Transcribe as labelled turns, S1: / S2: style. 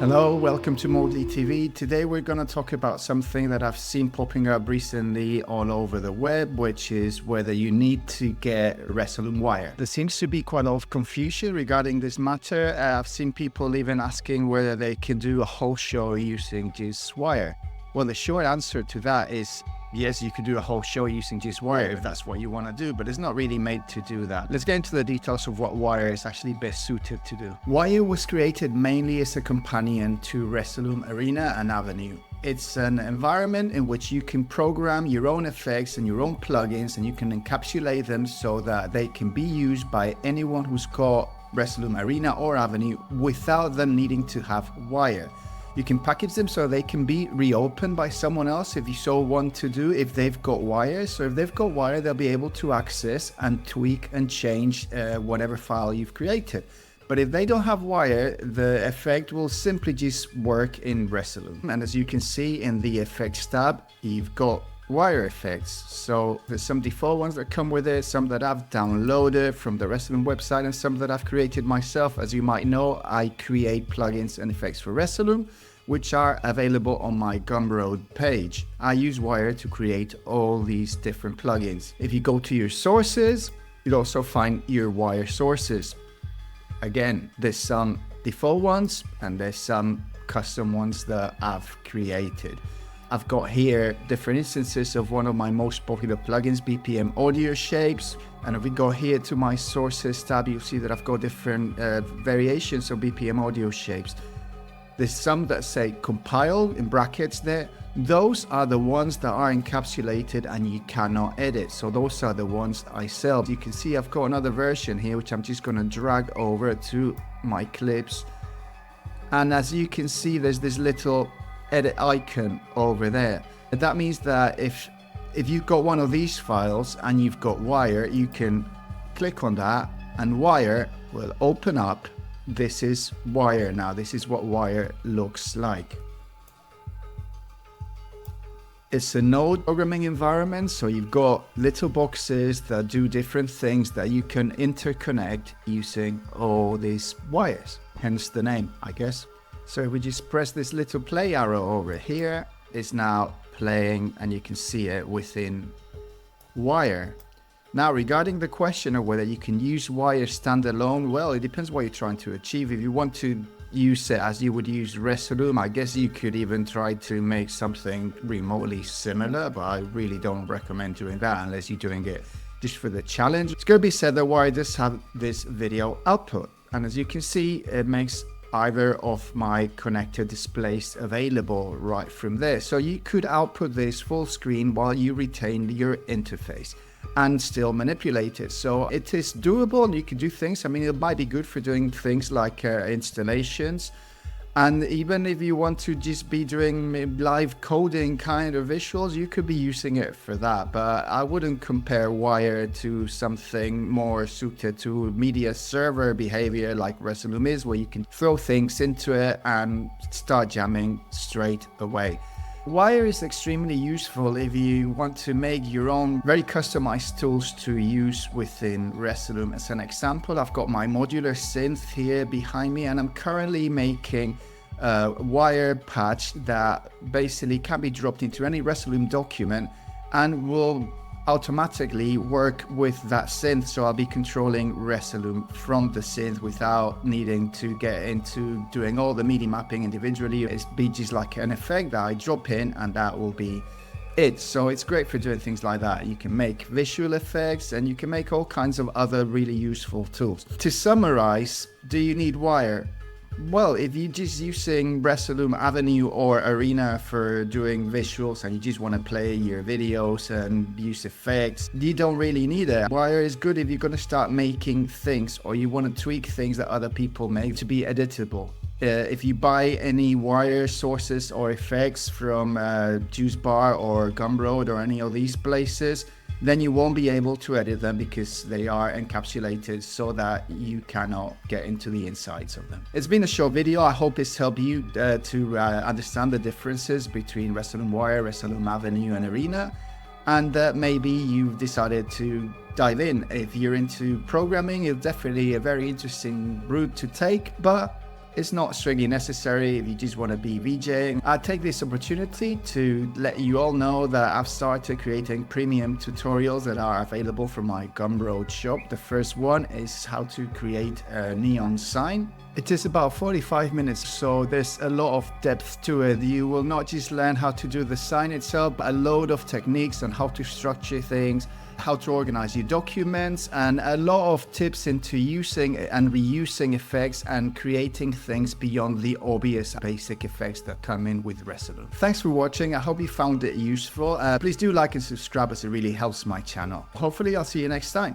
S1: Hello, welcome to Mowgli TV. Today we're going to talk about something that I've seen popping up recently all over the web, which is whether you need to get Resolume Wire. There seems to be quite a lot of confusion regarding this matter. I've seen people even asking whether they can do a whole show using this wire. Well, the short answer to that is yes, you could do a whole show using just wire if that's what you want to do, but it's not really made to do that. Let's get into the details of what wire is actually best suited to do. Wire was created mainly as a companion to Resolume Arena and Avenue. It's an environment in which you can program your own effects and your own plugins, and you can encapsulate them so that they can be used by anyone who's got Resolume Arena or Avenue without them needing to have wire. You can package them so they can be reopened by someone else if you so want to do, if they've got wire. So if they've got wire, they'll be able to access and tweak and change whatever file you've created. But if they don't have wire, the effect will simply just work in Resolume. And as you can see in the effects tab, you've got wire effects. So there's some default ones that come with it, some that I've downloaded from the Resolume website, and some that I've created myself. As you might know, I create plugins and effects for Resolume, which are available on my Gumroad page. I use wire to create all these different plugins. If you go to your sources, you'll also find your wire sources. Again, there's some default ones and there's some custom ones that I've created. I've got here different instances of one of my most popular plugins, BPM audio shapes. And if we go here to my sources tab, you'll see that I've got different variations of BPM audio shapes. There's some that say compile in brackets there. Those are the ones that are encapsulated and you cannot edit. So those are the ones I sell. You can see I've got another version here, which I'm just going to drag over to my clips. And as you can see, there's this little edit icon over there. And that means that if you've got one of these files and you've got wire, you can click on that and wire will open up. This is wire now. This is what wire looks like. It's a node programming environment, so you've got little boxes that do different things that you can interconnect using all these wires, hence the name, I guess. So if we just press this little play arrow over here, it's now playing and you can see it within wire. Now, regarding the question of whether you can use wire standalone, well, it depends what you're trying to achieve. If you want to use it as you would use Resolume, I guess you could even try to make something remotely similar, but I really don't recommend doing that unless you're doing it just for the challenge. It's going to be said that wire does have this video output, and as you can see, it makes either of my connector displays available right from there. So you could output this full screen while you retain your interface and still manipulate it. So it is doable and you can do things. I mean, it might be good for doing things like installations. And even if you want to just be doing live coding kind of visuals, you could be using it for that. But I wouldn't compare wire to something more suited to media server behavior like Resolume is, where you can throw things into it and start jamming straight away. Wire is extremely useful if you want to make your own very customized tools to use within Resolume. As an example, I've got my modular synth here behind me, and I'm currently making a wire patch that basically can be dropped into any Resolume document and will automatically work with that synth. So I'll be controlling Resolume from the synth without needing to get into doing all the MIDI mapping individually. It's be just like an effect that I drop in and that will be it. So it's great for doing things like that. You can make visual effects and you can make all kinds of other really useful tools. To summarize, do you need wire? Well, if you're just using Resolume Avenue or Arena for doing visuals and you just want to play your videos and use effects, you don't really need it. Wire is good if you're going to start making things or you want to tweak things that other people make to be editable. If you buy any wire sources or effects from Juice Bar or Gumroad or any of these places, then you won't be able to edit them because they are encapsulated so that you cannot get into the insides of them. It's been a short video. I hope it's helped you to understand the differences between Resolume Wire, Resolume Avenue and Arena, and maybe you've decided to dive in. If you're into programming, it's definitely a very interesting route to take, but It's not strictly necessary if you just want to be VJing. I take this opportunity to let you all know that I've started creating premium tutorials that are available from my Gumroad shop. The first one is how to create a neon sign. It is about 45 minutes, so there's a lot of depth to it. You will not just learn how to do the sign itself, but a load of techniques on how to structure things, how to organize your documents, and a lot of tips into using and reusing effects and creating things beyond the obvious basic effects that come in with Resolume. Thanks for watching. I hope you found it useful. Please do like and subscribe as it really helps my channel. Hopefully I'll see you next time.